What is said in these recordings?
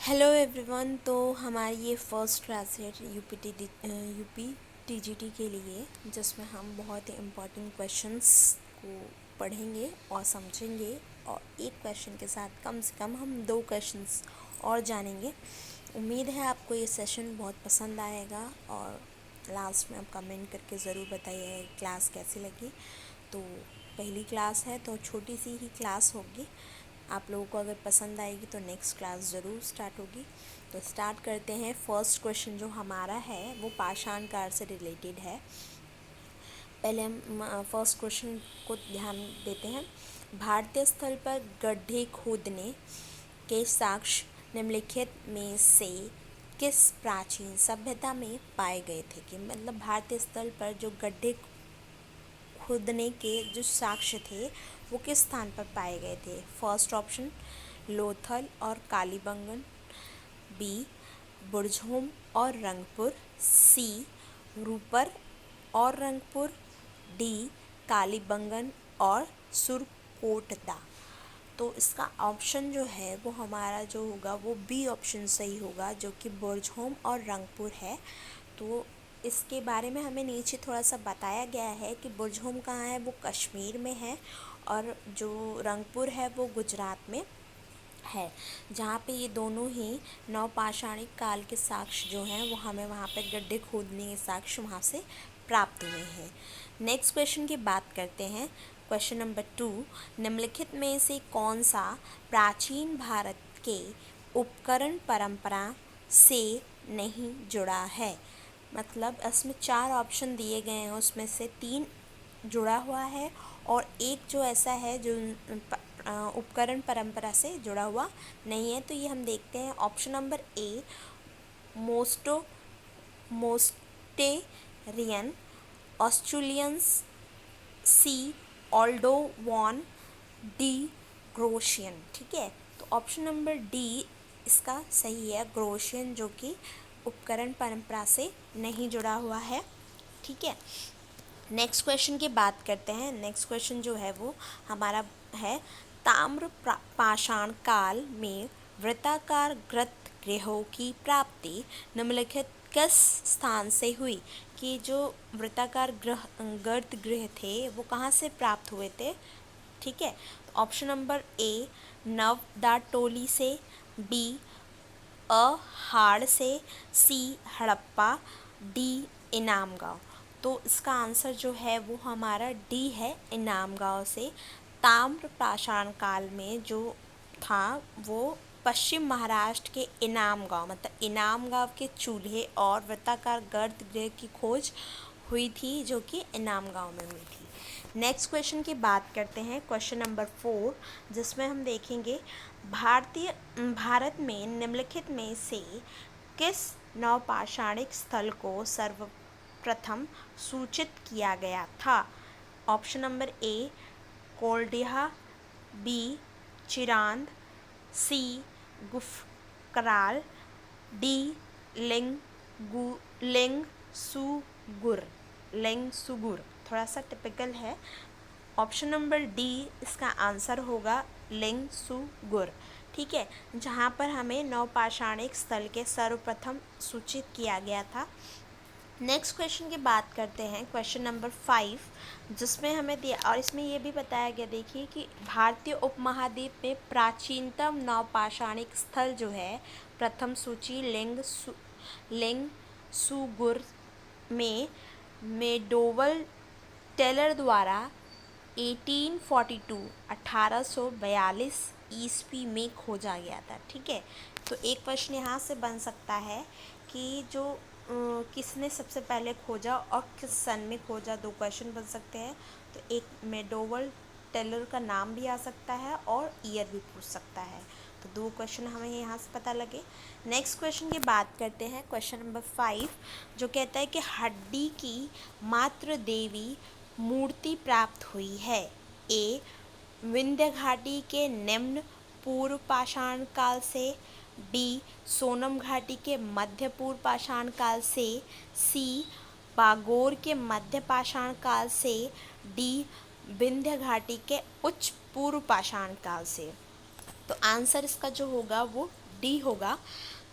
Hello everyone. तो हमारी ये फर्स्ट क्लास है यूपी टीजीटी के लिए, जिसमें हम बहुत ही इम्पोर्टेंट क्वेश्चंस को पढ़ेंगे और समझेंगे, और एक क्वेश्चन के साथ कम से कम हम 2 क्वेश्चंस और जानेंगे। उम्मीद है आपको ये सेशन बहुत पसंद आएगा, और लास्ट में आप कमेंट करके ज़रूर बताइए क्लास कैसी लगी। तो पहली क्लास है तो छोटी सी ही क्लास होगी। आप लोगों को अगर पसंद आएगी तो नेक्स्ट क्लास ज़रूर स्टार्ट होगी। तो स्टार्ट करते हैं। फर्स्ट क्वेश्चन जो हमारा है वो पाषाण काल से रिलेटेड है। पहले हम फर्स्ट क्वेश्चन को ध्यान देते हैं। भारतीय स्थल पर गड्ढे खोदने के साक्ष्य निम्नलिखित में से किस प्राचीन सभ्यता में पाए गए थे? कि मतलब भारतीय स्थल पर जो गड्ढे खोदने के जो साक्ष्य थे वो किस स्थान पर पाए गए थे? फर्स्ट ऑप्शन लोथल और कालीबंगन, बी बुरझोम और रंगपुर, सी रूपर और रंगपुर, डी कालीबंगन और सुरकोटदा। तो इसका ऑप्शन जो है वो हमारा जो होगा वो बी ऑप्शन सही होगा, जो कि बुरझोम और रंगपुर है। तो इसके बारे में हमें नीचे थोड़ा सा बताया गया है कि बुरझोम कहाँ है, वो कश्मीर में है, और जो रंगपुर है वो गुजरात में है, जहाँ पे ये दोनों ही नवपाषाणिक काल के साक्ष्य जो हैं वो हमें वहाँ पे गड्ढे खोदने के साक्ष्य वहाँ से प्राप्त हुए हैं। नेक्स्ट क्वेश्चन की बात करते हैं। क्वेश्चन नंबर 2, निम्नलिखित में से कौन सा प्राचीन भारत के उपकरण परंपरा से नहीं जुड़ा है? मतलब इसमें 4 ऑप्शन दिए गए हैं, उसमें से 3 जुड़ा हुआ है और एक जो ऐसा है जो उपकरण परंपरा से जुड़ा हुआ नहीं है। तो ये हम देखते हैं option number A Mousterian Australians, C Oldowan, D ग्रोशियन। ठीक है, तो ऑप्शन नंबर डी इसका सही है, ग्रोशियन, जो कि उपकरण परंपरा से नहीं जुड़ा हुआ है। ठीक है, नेक्स्ट क्वेश्चन की बात करते हैं। नेक्स्ट क्वेश्चन जो है वो हमारा है, ताम्र पाषाण काल में वृत्ताकार गर्त गृहों की प्राप्ति निम्नलिखित किस स्थान से हुई? कि जो वृत्ताकार गर्त गृह थे वो कहाँ से प्राप्त हुए थे? ठीक है, ऑप्शन नंबर ए नवदाटोली से, बी अहाड़ से, सी हड़प्पा, डी इनाम गाँव। तो इसका आंसर जो है वो हमारा डी है, इनाम गाँव से। ताम्र पाषाण काल में जो था वो पश्चिम महाराष्ट्र के इनाम गाँव, मतलब इनाम गाँव के चूल्हे और वृत्ताकार गर्त गृह की खोज हुई थी, जो कि इनाम गाँव में हुई थी। नेक्स्ट क्वेश्चन की बात करते हैं। क्वेश्चन नंबर 4, जिसमें हम देखेंगे भारत में निम्नलिखित में से किस नवपाषाणिक स्थल को सर्वप्रथम सूचित किया गया था? Option number A Koldihwa, B Chirand, C Gufkral, D Lingsugur. थोड़ा सा टिपिकल है। ऑप्शन नंबर डी इसका आंसर होगा लिंगसुगुर। ठीक है, जहाँ पर हमें नवपाषाणिक स्थल के सर्वप्रथम सूचित किया गया था। नेक्स्ट क्वेश्चन की बात करते हैं। क्वेश्चन नंबर 5, जिसमें हमें दिया, और इसमें ये भी बताया गया, देखिए कि भारतीय उपमहाद्वीप में प्राचीनतम नवपाषाणिक स्थल जो है, प्रथम सूची लिंगसुगुर में मेडोवल टेलर द्वारा 1842 ईस्वी में खोजा गया था। ठीक है, तो एक प्रश्न यहाँ से बन सकता है कि जो किसने सबसे पहले खोजा और किस सन में खोजा, 2 क्वेश्चन बन सकते हैं। तो एक मेडोवल टेलर का नाम भी आ सकता है और ईयर भी पूछ सकता है। तो 2 क्वेश्चन हमें यहाँ से पता लगे। नेक्स्ट क्वेश्चन की बात करते हैं। क्वेश्चन नंबर 5 जो कहता है कि हड्डी की मातृ देवी मूर्ति प्राप्त हुई है। ए विंध्य घाटी के निम्न पूर्व पाषाण काल से, बी सोनम घाटी के मध्य पूर्व पाषाण काल से, सी बागोर के मध्य पाषाण काल से, डी विंध्य घाटी के उच्च पूर्व पाषाण काल से। तो आंसर इसका जो होगा वो डी होगा,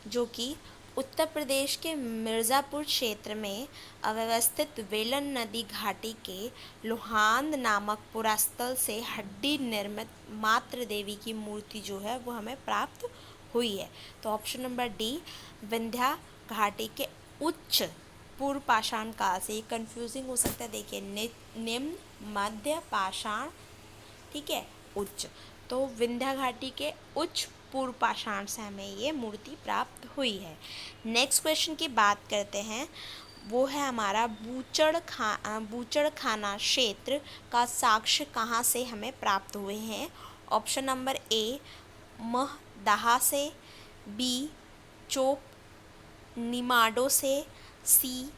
जो कि उत्तर प्रदेश के मिर्ज़ापुर क्षेत्र में अव्यवस्थित वेलन नदी घाटी के लोहांद नामक पुरास्थल से हड्डी निर्मित मातृ देवी की मूर्ति जो है वो हमें प्राप्त हुई है। तो ऑप्शन नंबर डी, विंध्या घाटी के उच्च पूर्व पाषाण काल से। ये कंफ्यूजिंग हो सकता है, देखिए निम्न, मध्य, पाषाण, ठीक है, उच्च। तो विंध्या घाटी के उच्च पूर्व पाषाण से हमें ये मूर्ति प्राप्त हुई है। नेक्स्ट क्वेश्चन की बात करते हैं, वो है हमारा बूचड़खाना क्षेत्र का साक्ष्य कहाँ से हमें प्राप्त हुए हैं। ऑप्शन नंबर ए, महदाहा से, बी, चोप निमाडो से, सी,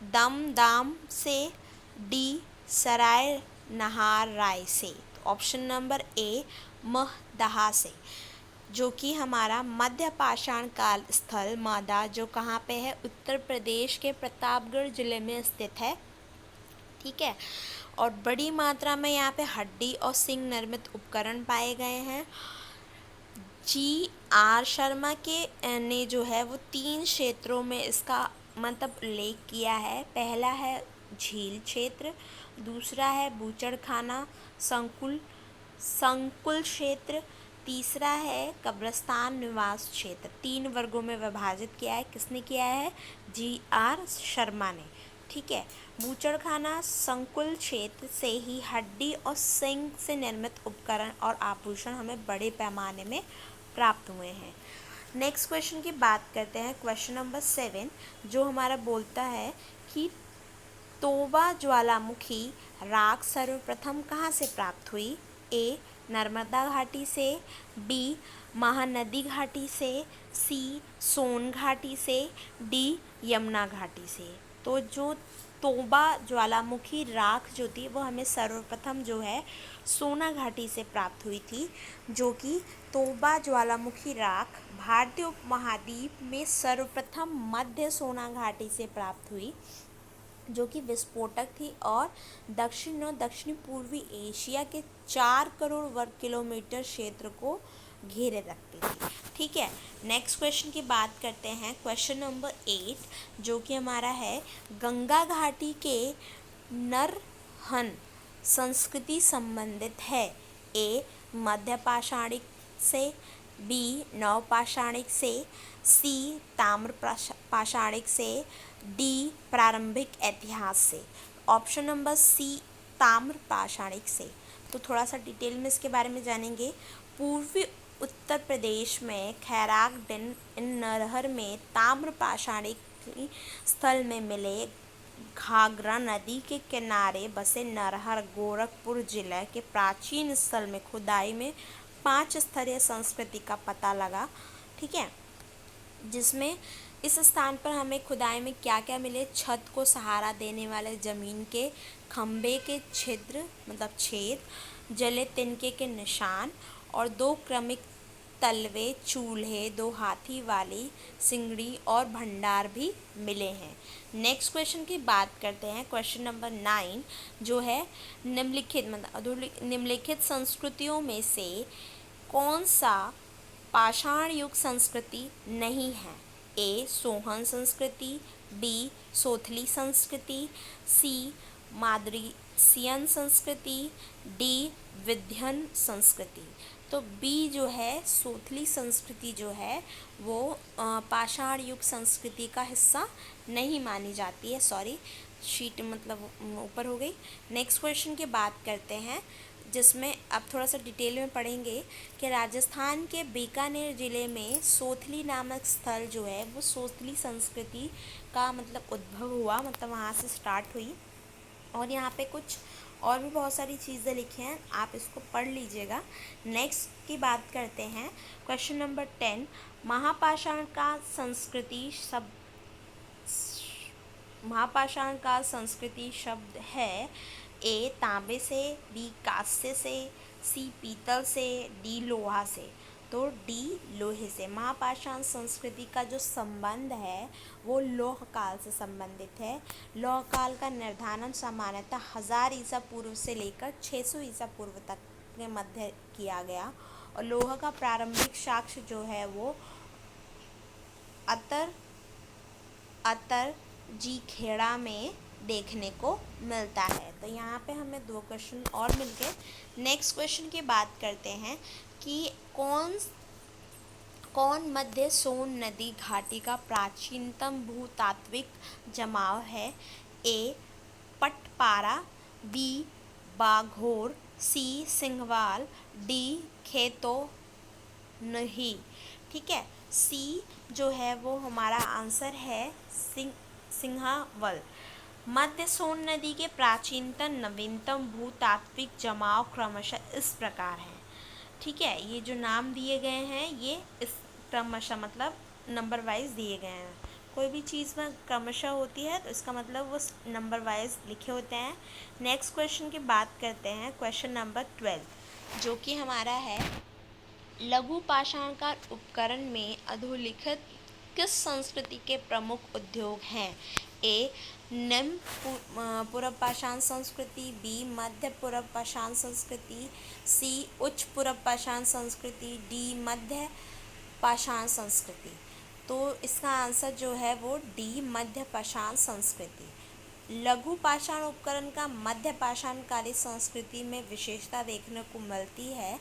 दमदाम से, डी, सराय नहार राय से। तो ऑप्शन नंबर ए, महदाहा से, जो कि हमारा मध्य पाषाण काल स्थल मादा, जो कहाँ पे है, उत्तर प्रदेश के प्रतापगढ़ जिले में स्थित है, ठीक है। और बड़ी मात्रा में यहाँ पे हड्डी और सिंह निर्मित उपकरण पाए गए हैं। जी.आर. शर्मा के ने जो है वो 3 क्षेत्रों में इसका मतलब उल्लेख किया है। पहला है झील क्षेत्र, दूसरा है बूचड़खाना संकुल क्षेत्र, तीसरा है कब्रस्तान निवास क्षेत्र। 3 वर्गों में विभाजित किया है। किसने किया है? जी.आर. शर्मा ने, ठीक है। बूचड़खाना संकुल क्षेत्र से ही हड्डी और सिंह से निर्मित उपकरण और आभूषण हमें बड़े पैमाने में प्राप्त हुए हैं। नेक्स्ट क्वेश्चन की बात करते हैं, क्वेश्चन नंबर 7, जो हमारा बोलता है कि तोबा ज्वालामुखी राख सर्वप्रथम कहाँ से प्राप्त हुई। ए, नर्मदा घाटी से, बी, महानदी घाटी से, सी, सोन घाटी से, डी, यमुना घाटी से। तो जो तोबा ज्वालामुखी राख जो थी वो हमें सर्वप्रथम जो है सोना घाटी से प्राप्त हुई थी, जो कि तोबा ज्वालामुखी राख भारतीय उपमहाद्वीप में सर्वप्रथम मध्य सोना घाटी से प्राप्त हुई, जो कि विस्फोटक थी और दक्षिण और दक्षिणी पूर्वी एशिया के 4 करोड़ वर्ग किलोमीटर क्षेत्र को घेरे रखती थी, ठीक है। नेक्स्ट क्वेश्चन की बात करते हैं, क्वेश्चन नंबर 8, जो कि हमारा है गंगा घाटी के नरहन संस्कृति संबंधित है। ए, मध्य पाषाणिक से, बी, नवपाषाणिक से, सी, ताम्र पाषाणिक से, डी, प्रारंभिक इतिहास से। ऑप्शन नंबर सी, ताम्र पाषाणिक से। तो थोड़ा सा डिटेल में इसके बारे में जानेंगे। पूर्वी उत्तर प्रदेश में खैरागढ़ नरहर में ताम्र पाषाणिक स्थल में मिले घाघरा नदी के किनारे बसे नरहर गोरखपुर जिले के प्राचीन स्थल में खुदाई में 5 स्तरीय संस्कृति का पता लगा, ठीक है। जिसमें इस स्थान पर हमें खुदाई में क्या क्या मिले, छत को सहारा देने वाले जमीन के खंभे के छिद्र मतलब छेद, जले तिनके के निशान और 2 क्रमिक तलवे, चूल्हे, 2 हाथी वाली सिंगड़ी और भंडार भी मिले हैं। नेक्स्ट क्वेश्चन की बात करते हैं, क्वेश्चन नंबर 9, जो है निम्नलिखित संस्कृतियों में से कौन सा पाषाण युग संस्कृति नहीं है। ए, सोहन संस्कृति, बी, सोथली संस्कृति, सी, माद्रीसियन संस्कृति, डी, विध्यन संस्कृति। तो बी जो है सोथली संस्कृति जो है वो पाषाण युग संस्कृति का हिस्सा नहीं मानी जाती है। सॉरी, शीट मतलब ऊपर हो गई। नेक्स्ट क्वेश्चन की बात करते हैं, जिसमें अब थोड़ा सा डिटेल में पढ़ेंगे कि राजस्थान के बीकानेर ज़िले में सोथली नामक स्थल जो है वो सोथली संस्कृति का मतलब उद्भव हुआ, मतलब वहाँ से स्टार्ट हुई। और यहाँ पे कुछ और भी बहुत सारी चीज़ें लिखी हैं, आप इसको पढ़ लीजिएगा। नेक्स्ट की बात करते हैं, क्वेश्चन नंबर 10, महापाषाण का संस्कृति शब्द है। ए, तांबे से, बी, कांस्य से, सी, पीतल से, डी, लोहा से। तो डी, लोहे से। महापाषाण संस्कृति का जो संबंध है वो लौह काल से संबंधित है। लौह काल का निर्धारण सामान्यतः 1000 ईसा पूर्व से लेकर 600 ईसा पूर्व तक के मध्य किया गया और लोहा का प्रारंभिक साक्ष्य जो है वो अतर जी खेड़ा में देखने को मिलता है। तो यहाँ पे हमें 2 क्वेश्चन और मिल गए। नेक्स्ट क्वेश्चन की बात करते हैं कि कौन मध्य सोन नदी घाटी का प्राचीनतम भूतात्विक जमाव है? ए पटपारा, बी बाघोर, सी सिंहवाल, डी खेतो नहीं। ठीक है, सी जो है वो हमारा आंसर है सिंहावल। मध्य सोन नदी के प्राचीनतम नवीनतम भूतात्विक जमाव क्रमशः इस प्रकार हैं। ठीक है, ये जो नाम दिए गए हैं ये इस क्रमशः मतलब नंबर वाइज दिए गए हैं। कोई भी चीज़ में क्रमशः होती है तो इसका मतलब वो नंबर वाइज लिखे होते हैं। नेक्स्ट क्वेश्चन की बात करते हैं, क्वेश्चन नंबर 12, जो कि हमारा है लघु पाषाणकाल उपकरण में अधोलिखित किस संस्कृति के प्रमुख उद्योग हैं? ए निम्न पूर्व पाषाण संस्कृति, बी मध्य पूर्व पाषाण संस्कृति, सी उच्च पूर्व पाषाण संस्कृति, डी मध्य पाषाण संस्कृति। तो इसका आंसर जो है वो डी मध्य पाषाण संस्कृति। लघु पाषाण उपकरण का मध्य पाषाणकालीन संस्कृति में विशेषता देखने को मिलती है।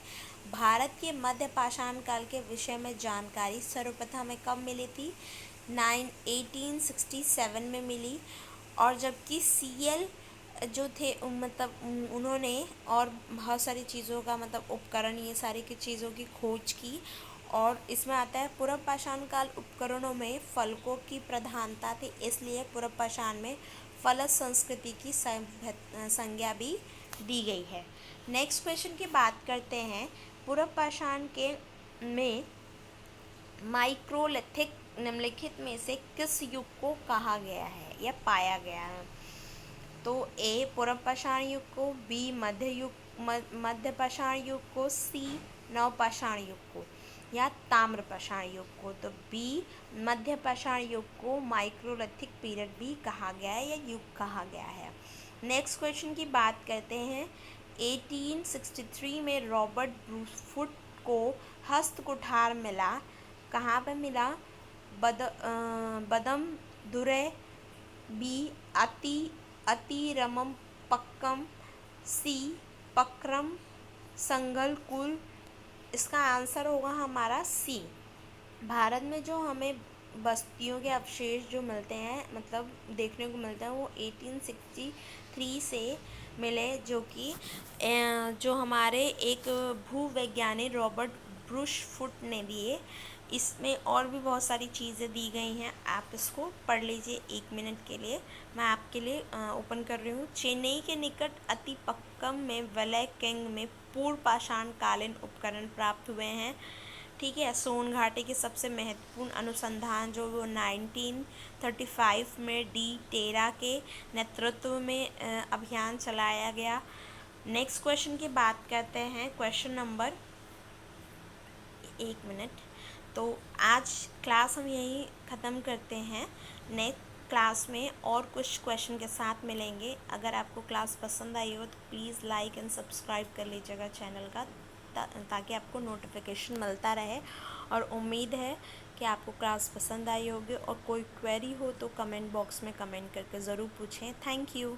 भारत के मध्य पाषाण काल के विषय में जानकारी सर्वप्रथम में कब मिली थी? 1867 में मिली। और जबकि सीएल जो थे मतलब उन्होंने और बहुत सारी चीज़ों का मतलब उपकरण ये सारी की चीज़ों की खोज की। और इसमें आता है पूर्व पाषाण काल उपकरणों में फलकों की प्रधानता थी, इसलिए पूर्व पाषाण में फलज संस्कृति की संज्ञा भी दी गई है। नेक्स्ट क्वेश्चन की बात करते हैं, पूर्व पाषाण के में माइक्रोलिथिक निम्नलिखित में से किस युग को कहा गया है या पाया गया है? तो ए पूर्व पाषाण युग को, बी मध्य पाषाण युग को, सी नव पाषाण युग को या ताम्र पाषाण युग को। तो बी मध्य पाषाण युग को माइक्रोलिथिक पीरियड भी कहा गया है या युग कहा गया है। नेक्स्ट क्वेश्चन की बात करते हैं, 1863 में रॉबर्ट ब्रूसफुट को हस्त कुठार मिला, कहाँ पे मिला? बदम दुरै, बी अतिरमम पक्कम, सी पक्रम संगलकुल। इसका आंसर होगा हमारा सी। भारत में जो हमें बस्तियों के अवशेष जो मिलते हैं मतलब देखने को मिलते हैं वो 1863 से मिले, जो कि जो हमारे एक भूवैज्ञानिक रॉबर्ट ब्रूसफुट ने दिए। इसमें और भी बहुत सारी चीज़ें दी गई हैं, आप इसको पढ़ लीजिए 1 मिनट के लिए। मैं आपके लिए ओपन कर रही हूँ। चेन्नई के निकट अतिपक्कम में वलय किंग में पूर्व पाषाण कालीन उपकरण प्राप्त हुए हैं। ठीक है, सोन घाटी के सबसे महत्वपूर्ण अनुसंधान जो वो 1935 में डी टेरा के नेतृत्व में अभियान चलाया गया। नेक्स्ट क्वेश्चन की बात करते हैं, क्वेश्चन नंबर 1 मिनट। तो आज क्लास हम यहीं ख़त्म करते हैं। नेक्स्ट क्लास में और कुछ क्वेश्चन के साथ मिलेंगे। अगर आपको क्लास पसंद आई हो तो प्लीज़ लाइक एंड सब्सक्राइब कर लीजिएगा चैनल का, ताकि आपको नोटिफिकेशन मिलता रहे। और उम्मीद है कि आपको क्लास पसंद आई होगी। और कोई क्वेरी हो तो कमेंट बॉक्स में कमेंट करके ज़रूर पूछें। Thank you.